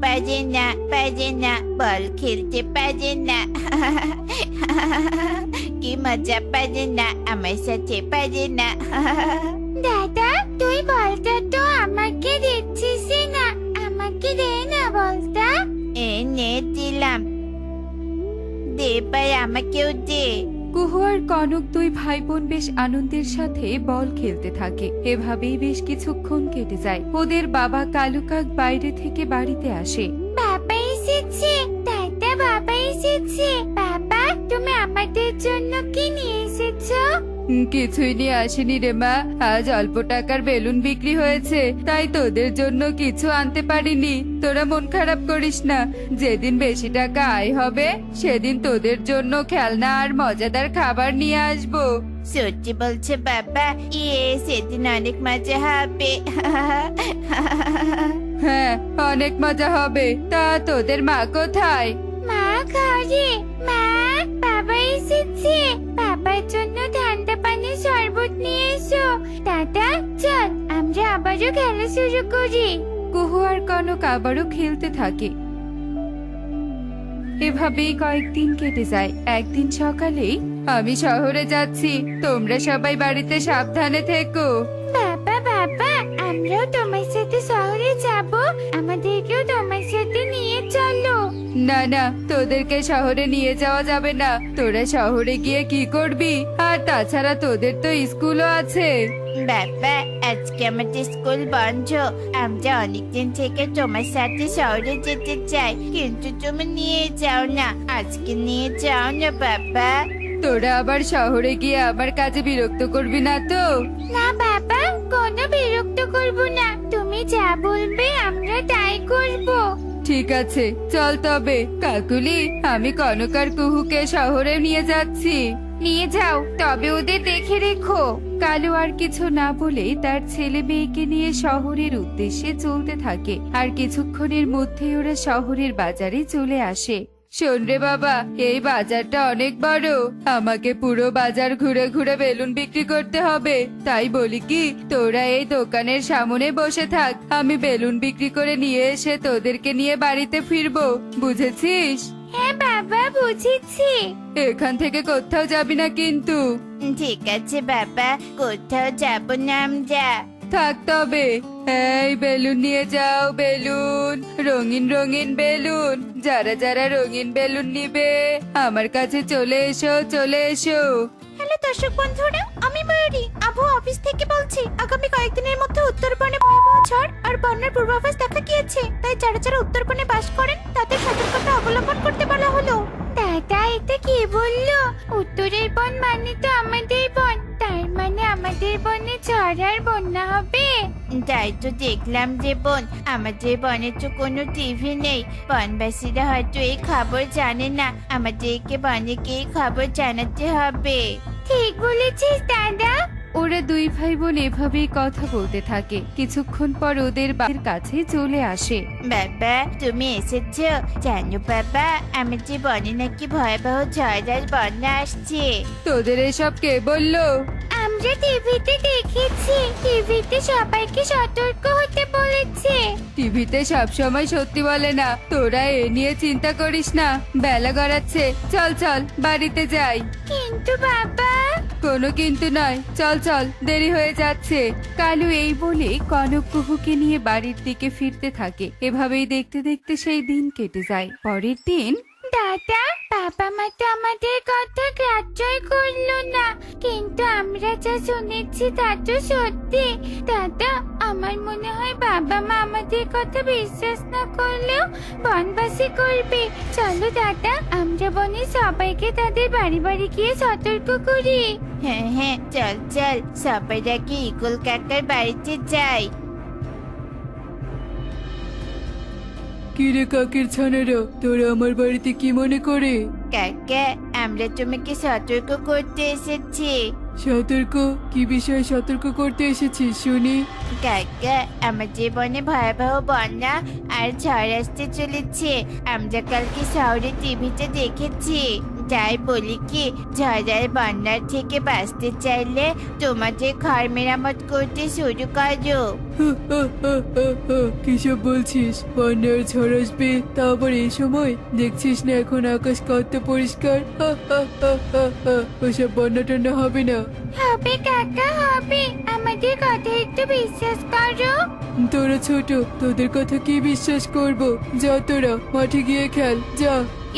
পারে না বল খেলতে পারে না। কি মজা, পারে না আমার সাথে, পারে না। দাদা তুই বলটা তো আমাকে দিচ্ছিস না, আমাকে দে না বলটা। নে দিলাম, দে পাই আমাকেও দে। কুহু আর কনক দুই ভাই বোন বেশ আনন্দের সাথে বল খেলতে থাকে। এভাবেই বেশ কিছুক্ষণ কেটে যায়। ওদের বাবা কালু কাক বাইরে থেকে বাড়িতে আসে। বাবা এসেছে দাদা, বাবা এসেছে। বাবা তুমি আমাদের জন্য কি নিয়ে এসেছো? কিছুই নিয়ে আসেনি রে মা, আজ অল্প টাকার বেলুন বিক্রি হয়েছে, তাই তোদের জন্য কিছু আনতে পারিনি। তোরা মন খারাপ করিস না, যেদিন বেশি টাকা আয় হবে সেদিন তোদের জন্য খেলনা আর মজাদার খাবার নিয়ে আসবো। সত্যি বলছে বাবা? সেদিন অনেক মজা হবে। হ্যাঁ অনেক মজা হবে। তা তোদের মা কোথায়? মা ঘরে। মা বাবা এসেছে, বাবার জন্য ঠান্ডা পানির শরবত নিয়ে এসো। দাদা চল আমরা আবারও খেলা শুরু করি। কুহু আর কনক আবারও খেলতে থাকে। এভাবেই কয়েকদিন কেটে যায়। একদিন সকালেই, আমি শহরে যাচ্ছি, তোমরা সবাই বাড়িতে সাবধানে থেকো। বাবা বাবা আমরাও তোমার সাথে শহরে যাব, আমাদেরকেও তোমার সাথে নিয়ে চলো। না না, তোদেরকে শহরে নিয়ে যাওয়া যাবে না। তোরা শহরে গিয়ে কি করবি? আর তাছাড়া তোদের তো স্কুলও আছে। বাবা আজকে আমাদের স্কুল বন্ধ, আমরা অনেকদিন থেকে তোমার সাথে শহরে যেতে চাই, কিন্তু তুমি নিয়ে যাও না। আজকে নিয়ে যাও না বাবা। তোরা আবার শহরে গিয়ে আমার কাজে বিরক্ত করবি না তো? না বাবা, কোনো বিরক্ত করব না, তুমি যা বলবে আমরা তাই করব। ঠিক আছে চল তবে। কাকুলি, আমি কনক আর কুহুকে শহরে নিয়ে যাচ্ছি। নিয়ে যাও, তবে ওদের দেখে রেখো। কালু আর কিছু না বলে তার ছেলে মেয়েকে নিয়ে শহরের উদ্দেশ্যে চলতে থাকে। আর কিছুক্ষণের মধ্যেই ওরা শহরের বাজারে চলে আসে। শোন রে বাবা, এই বাজারটা অনেক বড়, আমাকে পুরো বাজার ঘুরে ঘুরে বেলুন বিক্রি করতে হবে। তাই বলি কি, তোরা এই দোকানের সামনে বসে থাক, আমি বেলুন বিক্রি করে নিয়ে এসে তোদেরকে নিয়ে বাড়িতে ফিরবো, বুঝেছিস? হ্যাঁ বাবা বুঝেছি। এখান থেকে কোথাও যাবি না কিন্তু। ঠিক আছে বাবা, কোথাও যাব না আমরা। থাক তবে। এই বেলুন নিয়ে যাও, বেলুন, রঙিন রঙিন বেলুন। যারা যারা রঙিন বেলুন নিবে আমার কাছে চলে এসো, চলে এসো। হ্যালো দর্শক বন্ধুরা, আমি ময়ূরী আবহাওয়া অফিস থেকে বলছি। আগামী কয়েকদিনের মধ্যে উত্তরবঙ্গে ভয়াবহ ঝড় আর বন্যার পূর্বাভাস দেখা গিয়েছে, তাই যারা যারা উত্তরবঙ্গে বাস করেন তাদের সতর্কতা অবলম্বন করতে বলা হলো। দাদা এটা কি বললো? উত্তরের বন মানে তো আমাদের বন, তার মানে আমাদের বনে ঝড় আর বন্যা হবে? তাই তো দেখলাম যে বোন, আমাদের বনে তো কোনো টিভি নেই, বনবাসীরা হয়তো এই খবর জানে না, আমাদেরকে বনে গিয়ে খবর জানাতে হবে। ঠিক বলেছিস দাদা। ওরা দুই ভাই বোন এভাবেই কথা বলতে থাকে। কিছুক্ষণ পর ওদের বাড়ির কাছে চলে আসে। বাবা তুমি এসেছো? জানো বাবা, আমাদের বনে নাকি ভয়াবহ ঝড় আর বন্যা আসছে। তোদের এসব কে বললো? আমরা টিভিতে দেখেছি, টিভিতে সবাইকে সতর্ক হতে বলেছে। টিভিতে সবসময় সত্যি বলে না, তোরা এ নিয়ে চিন্তা করিস না। বেলা গড়াচ্ছে, চল চল বাড়িতে যাই। কিন্তু বাবা। কোনো কিন্তু নয়, চল চল, দেরি হয়ে যাচ্ছে। কালু এই বলে কনক কুহুকে নিয়ে বাড়ির দিকে ফিরতে থাকে। এভাবেই দেখতে দেখতে সেই দিন কেটে যায়। পরের দিন, দাদা বাবা মা তো আমাদের কথা গ্রাহ্যই করলো না, কিন্তু আমরা যা শুনেছি তা তো সত্যি। দাদা আমার মনে হয় বাবা মা আমাদের কথা বিশ্বাস না করলেও বনবাসী করবে। চলো দাদা আমরা বনে সবাইকে তাদের বাড়ি বাড়ি গিয়ে সতর্ক করি। হ্যাঁ হ্যাঁ চল চল, সবাই আগে ইগল কাকার বাড়িতে যাই। কিরে কাকের ছানারা, তোরা আমার বাড়িতে কি মনে করে? কাকা আমরা তোমাকে সতর্ক করতে এসেছি। সতর্ক? কি বিষয়ে সতর্ক করতে এসেছিস শুনি? কাকা আমাদের বনে ভয়াবহ বন্যা আর ঝড় আসতে চলেছে, আমরা কালকে শহরে টিভিতে দেখেছি। তাই বলি কি, ঝড় আর বন্যার থেকে বাঁচতে চাইলে তোমাদের ঘর মেরামত করতে শুরু করো। কিসব বলছিস? বন্যার ঝড় আসবে, তা আবার এই সময়? দেখছিস না এখন আকাশ কত পরিষ্কার। ওসব বন্যা টন্যা হবে না। হবে কাকা, হবে। আমাদের কথা একটু বিশ্বাস করো। তোরা ছোট, তোদের কথা কি বিশ্বাস করব? যা তোরা মাঠে গিয়ে খেল, যা।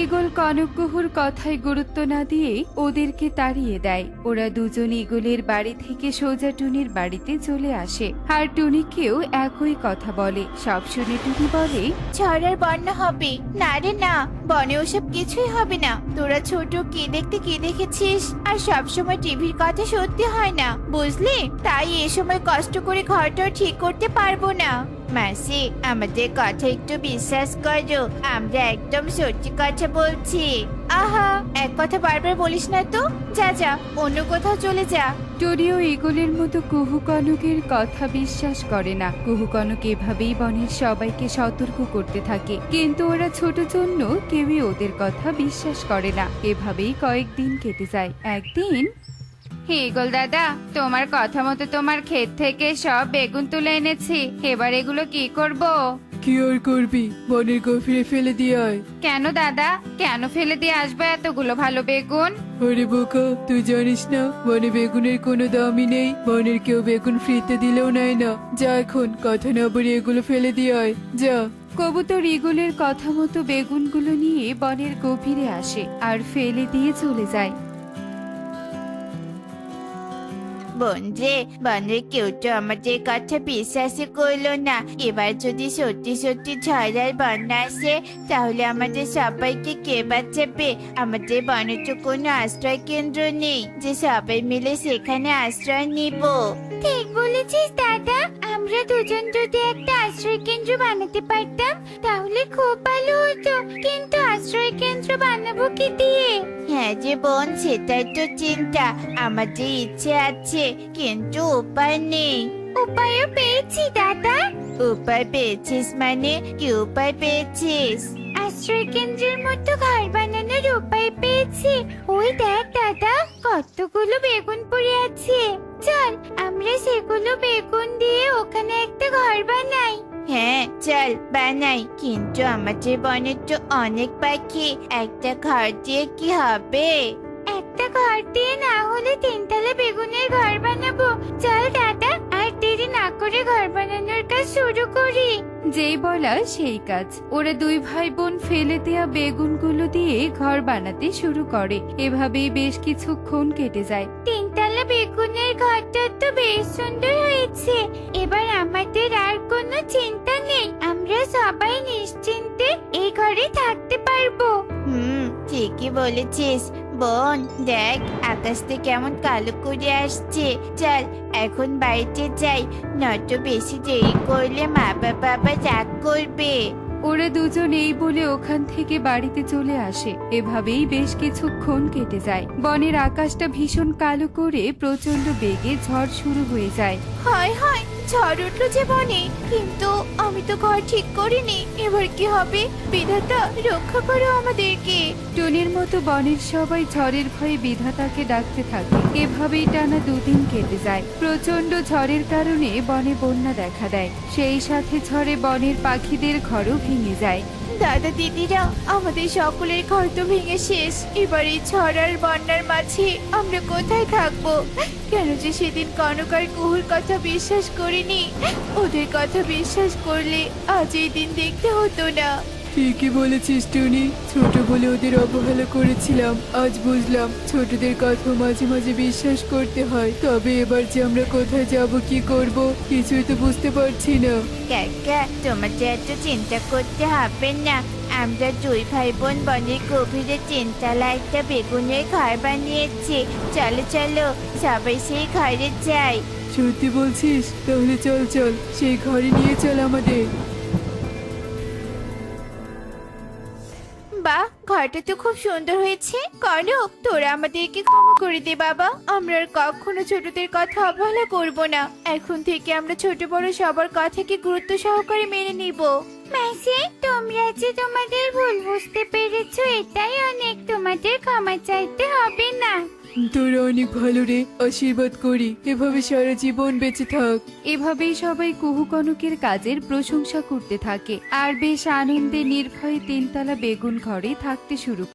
ঈগল কনক গুহুর কথায় গুরুত্ব না দিয়ে ওদেরকে তাড়িয়ে দেয়। ওরা দুজন ঈগলের বাড়ি থেকে সোজা টুনির বাড়িতে চলে আসে আর টুনিকেও একই কথা বলে। সব শুনে টুনি বলে, ঝড় আর বন্যা হবে না রে না, বনে ওসব কিছুই হবে না। তোরা ছোট কি দেখতে কি দেখেছিস, আর সব সময় টিভির কথা সত্যি হয় না, বুঝলি? তাই এ সময় কষ্ট করে ঘরটা ঠিক করতে পারবো না। মাসি, আমাদের কথা একটু বিশ্বাস করো, আমরা একদম সত্যি কথা বলছি। আহা, এক কথা বারবার বলিস না তো। যা যা, অন্য কোথাও চলে যা। টুনিও ঈগলের মতো কুহু কনকের কথা বিশ্বাস করে না। কুহু কনক এভাবেই বনের সবাইকে সতর্ক করতে থাকে, কিন্তু ওরা ছোট জন্য কেউই ওদের কথা বিশ্বাস করে না। এভাবেই কয়েকদিন কেটে যায়। একদিন, ঈগল দাদা, তোমার কথা মতো তোমার ক্ষেত থেকে সব বেগুন তুলে এনেছি। এবার এগুলো কি করব? কি আর করবি, বনের গভীরে ফেলে দিয়ে আয়। কেন দাদা, কেন ফেলে দিয়ে আসবে এতগুলো ভালো বেগুন? ওরে বোকা, তুই জানিস না বনে বেগুনের কোনো দামই নেই। বনের কেউ বেগুন ফ্রিতে দিলেও নেয় না। যা এখন, কথা না বলে এগুলো ফেলে দিয়ে আয়, যা। কবুতর ঈগলের কথা মতো বেগুনগুলো নিয়ে বনের গভীরে আসে আর ফেলে দিয়ে চলে যায়। বন্ধে, বনের কেউ তো আমাদের কথা বিশ্বাসই করলো না। এবার যদি সত্যি সত্যি ঝড় আর বন্যা আসে, তাহলে আমাদের সবাইকে কে বাঁচাবে? আমাদের বনে তো কোনো আশ্রয় কেন্দ্র নেই যে সবাই মিলে সেখানে আশ্রয় নিব। ঠিক বলেছিস দাদা, আমরা দুজন যদি একটা আশ্রয় কেন্দ্র বানাতে পারতাম তাহলে খুব ভালো হতো। কিন্তু আশ্রয় কেন্দ্র বানাবো কি দিয়ে? হ্যাঁ যে বোন, সেটাই তো চিন্তা। আমাদের ইচ্ছে আছে, কিন্তু উপায় নেই। উপায়ও পেয়েছি দাদা। উপায় পেয়েছিস মানে? কি উপায় পেয়েছিস? আশ্রয় কেন্দ্রের মতো ঘর বানানোর উপায় পেয়েছি। ওই দেখ দাদা, কতগুলো বেগুন পড়ে আছে। চল, আমরা সেগুলো বেগুন দিয়ে ওখানে একটা ঘর বানাই। হ্যাঁ চল বানাই, কিন্তু আমাদের বনে তো অনেক পাখি, একটা ঘর দিয়ে কি হবে? একটা ঘর দিয়ে না হলে তিনতলা বেগুনের ঘর বানাবো। চল দাদা, আর দেরি না করে ঘর বানানোর কাজ শুরু করি। যেই বলা সেই কাজ। ওরা দুই ভাই বোন ফেলে দেয়া বেগুনগুলো দিয়ে ঘর বানাতে শুরু করে। এভাবেই বেশ কিছুক্ষণ কেটে যায়। তিনতলা বেগুনের ঘরটা তো বেশ সুন্দর হয়েছে। এবার আমাদের আর কোনো চিন্তা নেই, আমরা সবাই নিশ্চিন্তে এই ঘরে থাকতে পারবো। ঠিকই বলেছিস বোন। দেখ, আকাশটা কেমন কালো করে আসছে। চল এখন বাড়িতে যাই, নয়তো বেশি দেরি করলে মা বাবা আবার রাগ করবে। ওরা দুজন এই বলে ওখান থেকে বাড়িতে চলে আসে। এভাবেই বেশ কিছুক্ষণ কেটে যায়। বনের আকাশটা ভীষণ কালো করে প্রচন্ড বেগে ঝড় শুরু হয়ে যায়। হায় হায়, ঝড় উঠলো যে বনে, কিন্তু আমি তো ঘর ঠিক করিনি। এবার কি হবে? বিধাতা রক্ষা করো আমাদেরকে। টুনির মতো বনের সবাই ঝড়ের ভয়ে বিধাতাকে ডাকতে থাকে। এভাবেই টানা দুদিন কেটে যায়। প্রচন্ড ঝড়ের কারণে বনে বন্যা দেখা দেয়। সেই সাথে ঝড়ে বনের পাখিদের ঘরও ভেঙে যায়। দাদা দিদিরা, আমাদের সকলের ঘর তো ভেঙে শেষ। এবার এই ঝড় আর বন্যার মাঝে আমরা কোথায় থাকবো? কেন যে সেদিন কনক আর কুহুর কথা বিশ্বাস করিনি? ওদের কথা বিশ্বাস করলে আজ এই দিন দেখতে হতো না। ঠিকই বলেছিস টুনি, ছোট বলে ওদের অবহেলা করেছিলাম। আজ বুঝলাম ছোটদের কথা মাঝে মাঝে বিশ্বাস করতে হয়। তবে এবার যে আমরা কোথায় যাব, কি করব, কিছুই তো বুঝতে পারছি না। কাকা, তোমাদের এত চিন্তা করতে হবে না। আমরা দুই ভাই বোন বনের গভীরে তিনতলা একটা বেগুনের ঘর বানিয়েছি। চলো চলো, সবাই সেই ঘরে যাই। সত্যি বলছিস? তাহলে চল চল, সেই ঘরে নিয়ে চল আমাদের। বাহ, ঘরটা তো খুব সুন্দর হয়েছে। কনক, তোরা আমাদেরকে ক্ষমা করে দে বাবা। আমরা আর কখনো ছোটদের কথা অবহেলা করব না। এখন থেকে আমরা ছোট বড় সবার কথাকে গুরুত্ব সহকারে মেনে নিব। মাসি, তোমরা যে তোমাদের ভুল বুঝতে পেরেছো, এটাই অনেক। তোমাদের ক্ষমা চাইতে হবে না। তোরা অনেক ভালো রে, আশীর্বাদ করি এভাবে সারা জীবন বেঁচে থাক। এভাবেই সবাই কুহু কনকের কাজের প্রশংসা করতে থাকে আর বেশ আনন্দে নির্ভয়ে তিনতলা বেগুন ঘরে থাকতে শুরু